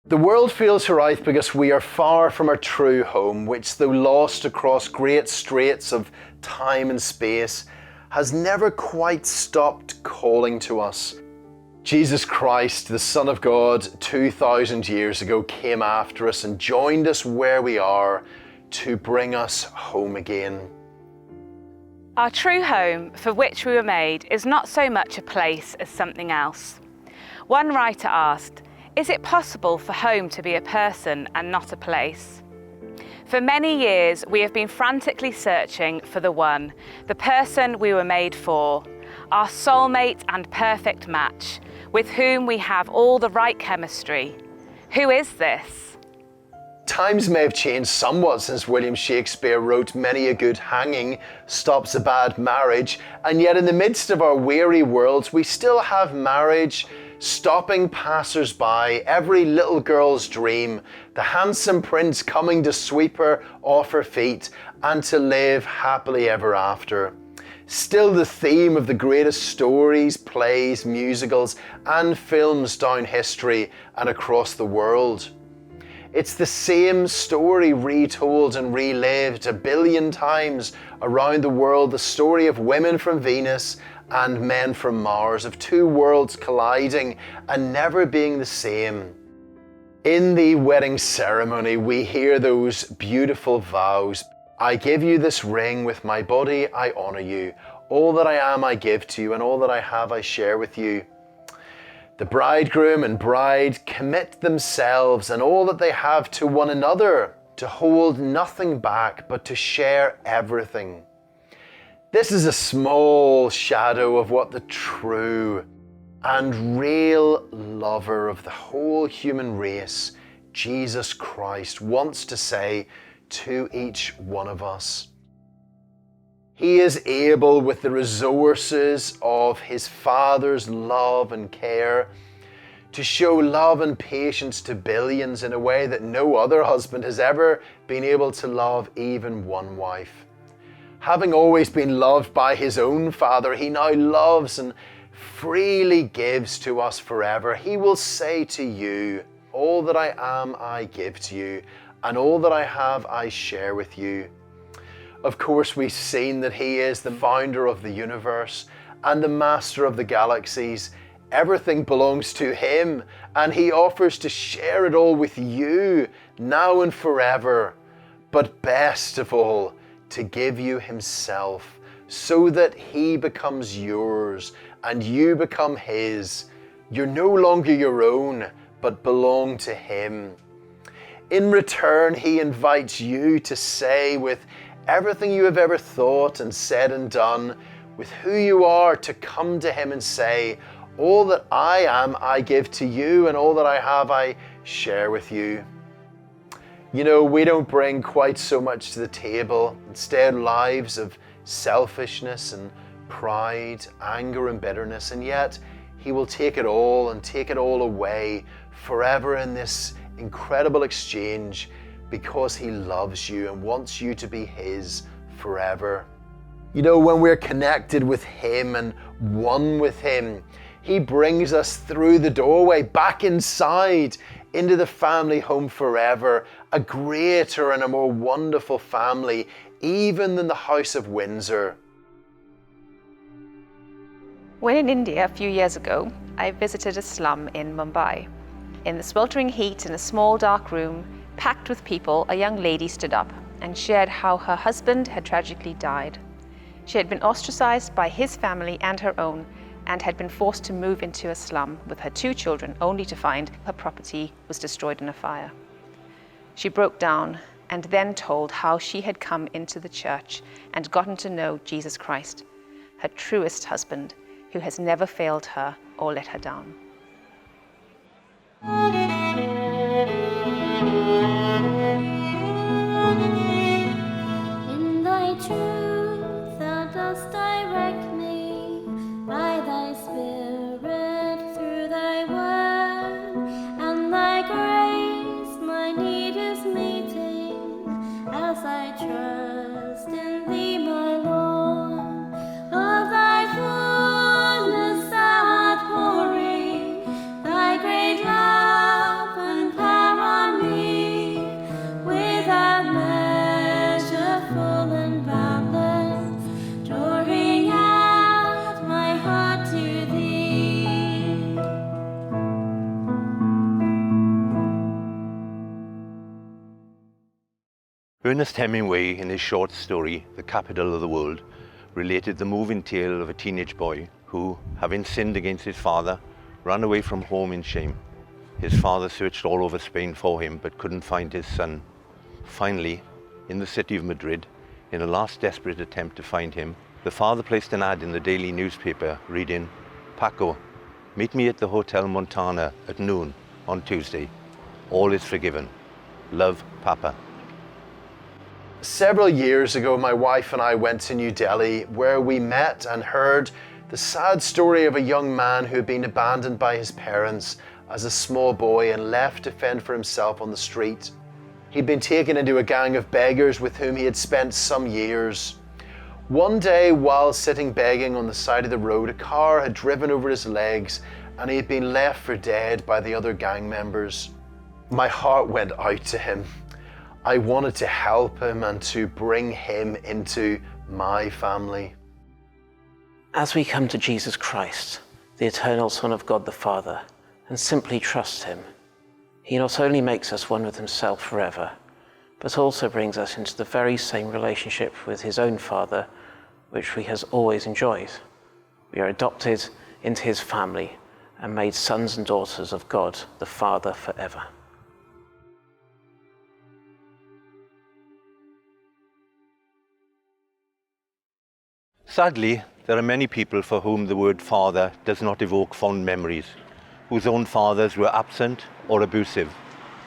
The world feels Hiraeth because we are far from our true home, which, though lost across great straits of time and space, has never quite stopped calling to us. Jesus Christ, the Son of God, 2,000 years ago came after us and joined us where we are to bring us home again. Our true home, for which we were made, is not so much a place as something else. One writer asked, "Is it possible for home to be a person and not a place?" For many years, we have been frantically searching for the one, the person we were made for, our soulmate and perfect match, with whom we have all the right chemistry. Who is this? Times may have changed somewhat since William Shakespeare wrote "Many a good hanging stops a bad marriage," and yet in the midst of our weary worlds, we still have marriage stopping passers-by, every little girl's dream, the handsome prince coming to sweep her off her feet and to live happily ever after. Still the theme of the greatest stories, plays, musicals and films down history and across the world. It's the same story retold and relived 1 billion times around the world, the story of women from Venus and men from Mars, of two worlds colliding and never being the same. In the wedding ceremony, we hear those beautiful vows. "I give you this ring, with my body I honor you. All that I am I give to you, and all that I have I share with you." The bridegroom and bride commit themselves and all that they have to one another, to hold nothing back, but to share everything. This is a small shadow of what the true and real lover of the whole human race, Jesus Christ, wants to say to each one of us. He is able, with the resources of his Father's love and care, to show love and patience to billions in a way that no other husband has ever been able to love even one wife. Having always been loved by his own Father, he now loves and freely gives to us forever. He will say to you, "All that I am I give to you, and all that I have I share with you." Of course, we've seen that he is the founder of the universe and the master of the galaxies. Everything belongs to him, and he offers to share it all with you, now and forever. But best of all, to give you himself, so that he becomes yours and you become his. You're no longer your own, but belong to him. In return, he invites you to say, with everything you have ever thought and said and done, with who you are, to come to him and say, "All that I am I give to you, and all that I have I share with you." You know, we don't bring quite so much to the table. Instead, lives of selfishness and pride, anger and bitterness, and yet he will take it all and take it all away forever in this incredible exchange, because he loves you and wants you to be his forever. You know, when we're connected with him and one with him, he brings us through the doorway back inside into the family home forever, a greater and a more wonderful family even than the House of Windsor. When in India a few years ago, I visited a slum in Mumbai. In the sweltering heat in a small dark room, packed with people, a young lady stood up and shared how her husband had tragically died. She had been ostracized by his family and her own, and had been forced to move into a slum with her 2 children, only to find her property was destroyed in a fire. She broke down and then told how she had come into the church and gotten to know Jesus Christ, her truest husband, who has never failed her or let her down. In thy truth thou dost direct me, by thy Spirit through thy word, and thy grace my need is meeting, as I trust in thee, my Lord. Of thy fullness thou art pouring, thy great love and power Ernest Hemingway, in his short story, The Capital of the World, related the moving tale of a teenage boy who, having sinned against his father, ran away from home in shame. His father searched all over Spain for him but couldn't find his son. Finally, in the city of Madrid, in a last desperate attempt to find him, the father placed an ad in the daily newspaper reading, "Paco, meet me at the Hotel Montana at noon on Tuesday. All is forgiven. Love, Papa." Several years ago, my wife and I went to New Delhi, where we met and heard the sad story of a young man who had been abandoned by his parents as a small boy and left to fend for himself on the street. He'd been taken into a gang of beggars with whom he had spent some years. One day, while sitting begging on the side of the road, a car had driven over his legs and he had been left for dead by the other gang members. My heart went out to him. I wanted to help him and to bring him into my family. As we come to Jesus Christ, the eternal Son of God the Father, and simply trust him, he not only makes us one with himself forever, but also brings us into the very same relationship with his own Father, which he has always enjoyed. We are adopted into his family and made sons and daughters of God the Father forever. Sadly, there are many people for whom the word father does not evoke fond memories, whose own fathers were absent or abusive.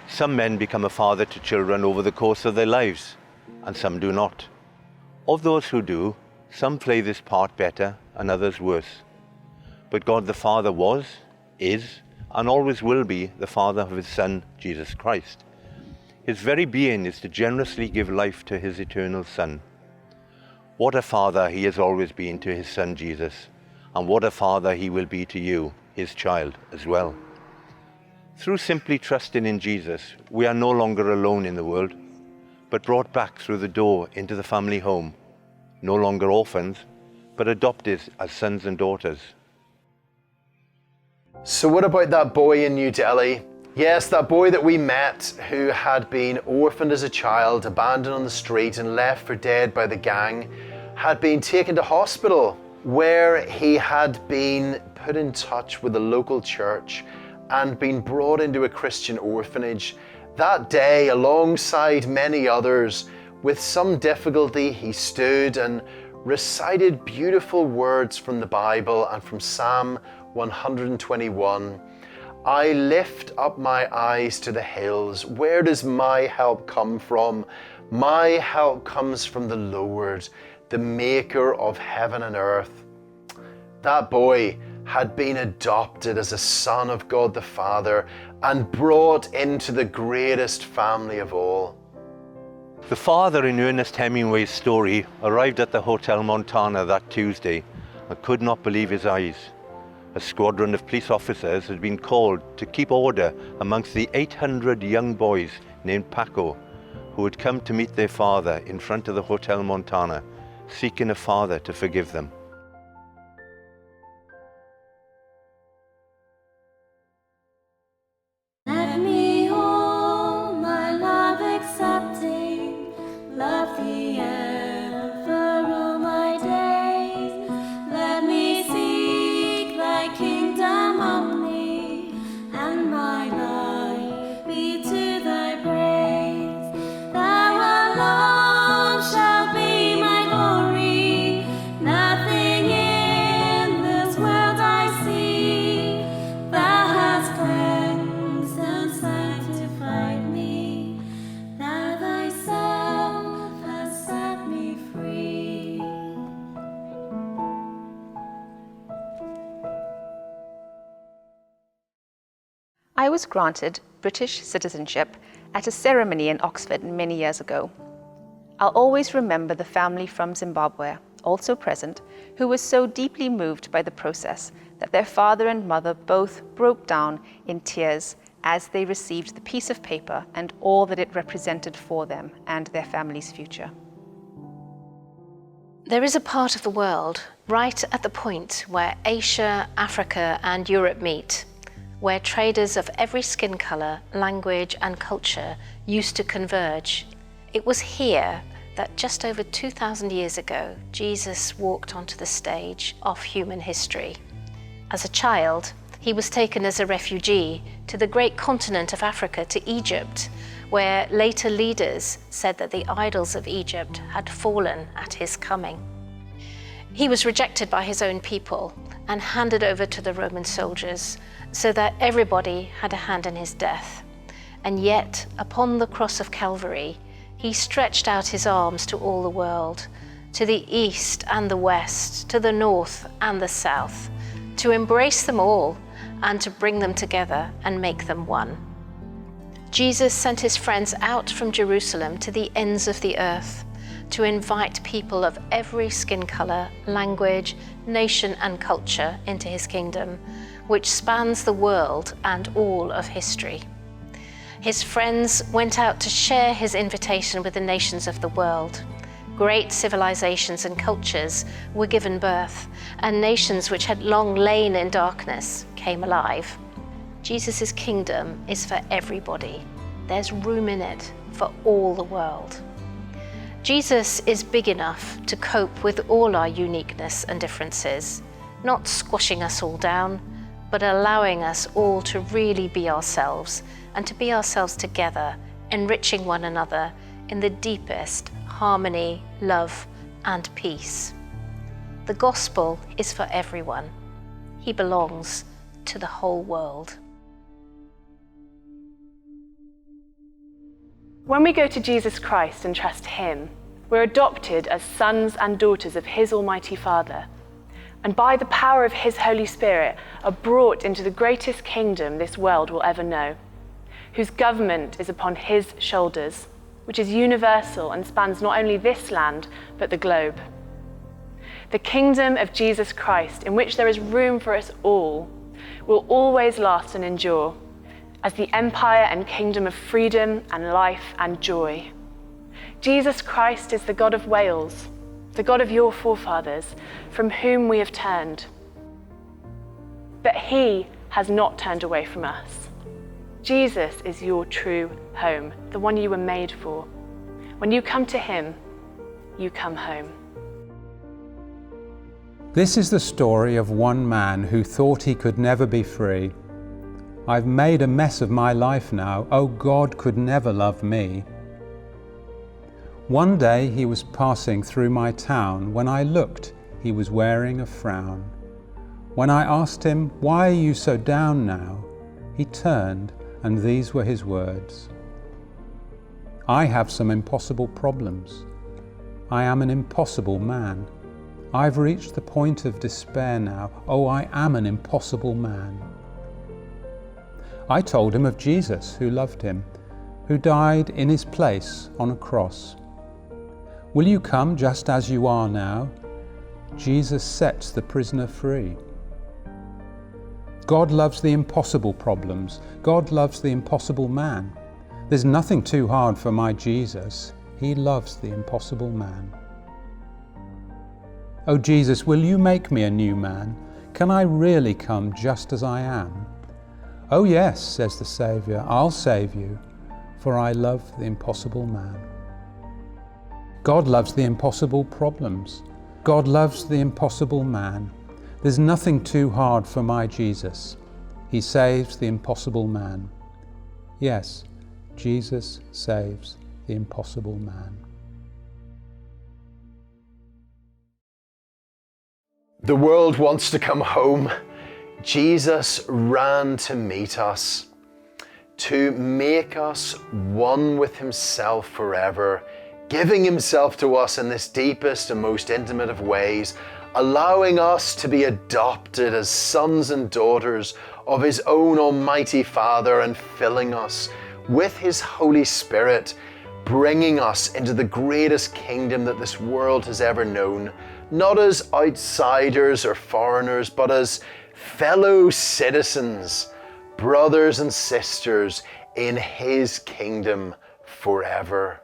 Some men become a father to children over the course of their lives, and some do not. Of those who do, some play this part better and others worse. But God the Father was, is, and always will be the Father of his Son, Jesus Christ. His very being is to generously give life to his eternal Son. What a father he has always been to his Son Jesus, and what a father he will be to you, his child, as well. Through simply trusting in Jesus, we are no longer alone in the world, but brought back through the door into the family home, no longer orphans, but adopted as sons and daughters. So what about that boy in New Delhi? Yes, that boy that we met who had been orphaned as a child, abandoned on the street and left for dead by the gang, had been taken to hospital where he had been put in touch with the local church and been brought into a Christian orphanage. That day, alongside many others, with some difficulty, he stood and recited beautiful words from the Bible and from Psalm 121. I lift up my eyes to the hills. Where does my help come from? My help comes from the Lord, the maker of heaven and earth. That boy had been adopted as a son of God the Father and brought into the greatest family of all. The father in Ernest Hemingway's story arrived at the Hotel Montana that Tuesday and could not believe his eyes. A squadron of police officers had been called to keep order amongst the 800 young boys named Paco, who had come to meet their father in front of the Hotel Montana, seeking a father to forgive them. Let me hold my love accepting, love the ever all my days. Let me seek thy kingdom only, and my life be to thy praise. Thou alone shalt be my glory, nothing in this world I see. Thou hast cleansed and sanctified me, thou thyself hast set me free. I was granted British citizenship at a ceremony in Oxford many years ago. I'll always remember the family from Zimbabwe, also present, who was so deeply moved by the process that their father and mother both broke down in tears as they received the piece of paper and all that it represented for them and their family's future. There is a part of the world right at the point where Asia, Africa, and Europe meet, where traders of every skin color, language, and culture used to converge. It was here that just over 2,000 years ago, Jesus walked onto the stage of human history. As a child, he was taken as a refugee to the great continent of Africa, to Egypt, where later leaders said that the idols of Egypt had fallen at his coming. He was rejected by his own people and handed over to the Roman soldiers so that everybody had a hand in his death. And yet, upon the cross of Calvary, he stretched out his arms to all the world, to the east and the west, to the north and the south, to embrace them all and to bring them together and make them one. Jesus sent his friends out from Jerusalem to the ends of the earth to invite people of every skin color, language, nation and culture into his kingdom, which spans the world and all of history. His friends went out to share his invitation with the nations of the world. Great civilizations and cultures were given birth, and nations which had long lain in darkness came alive. Jesus' kingdom is for everybody. There's room in it for all the world. Jesus is big enough to cope with all our uniqueness and differences, not squashing us all down, but allowing us all to really be ourselves and to be ourselves together, enriching one another in the deepest harmony, love, and peace. The gospel is for everyone. He belongs to the whole world. When we go to Jesus Christ and trust him, we're adopted as sons and daughters of his Almighty Father, and by the power of his Holy Spirit are brought into the greatest kingdom this world will ever know, whose government is upon his shoulders, which is universal and spans not only this land, but the globe. The kingdom of Jesus Christ, in which there is room for us all, will always last and endure as the empire and kingdom of freedom and life and joy. Jesus Christ is the God of Wales, the God of your forefathers, from whom we have turned. But he has not turned away from us. Jesus is your true home, the one you were made for. When you come to him, you come home. This is the story of one man who thought he could never be free. I've made a mess of my life now. Oh, God could never love me. One day he was passing through my town. When I looked, he was wearing a frown. When I asked him, "Why are you so down now?" he turned, and these were his words: "I have some impossible problems. I am an impossible man. I've reached the point of despair now. Oh, I am an impossible man." I told him of Jesus, who loved him, who died in his place on a cross. "Will you come just as you are now?" Jesus sets the prisoner free. God loves the impossible problems. God loves the impossible man. There's nothing too hard for my Jesus. He loves the impossible man. "Oh Jesus, will you make me a new man? Can I really come just as I am?" "Oh yes," says the Saviour, "I'll save you, for I love the impossible man." God loves the impossible problems. God loves the impossible man. There's nothing too hard for my Jesus. He saves the impossible man. Yes, Jesus saves the impossible man. The world wants to come home. Jesus ran to meet us, to make us one with himself forever, giving himself to us in this deepest and most intimate of ways, allowing us to be adopted as sons and daughters of his own Almighty Father, and filling us with his Holy Spirit, bringing us into the greatest kingdom that this world has ever known, not as outsiders or foreigners, but as fellow citizens, brothers and sisters in his kingdom forever.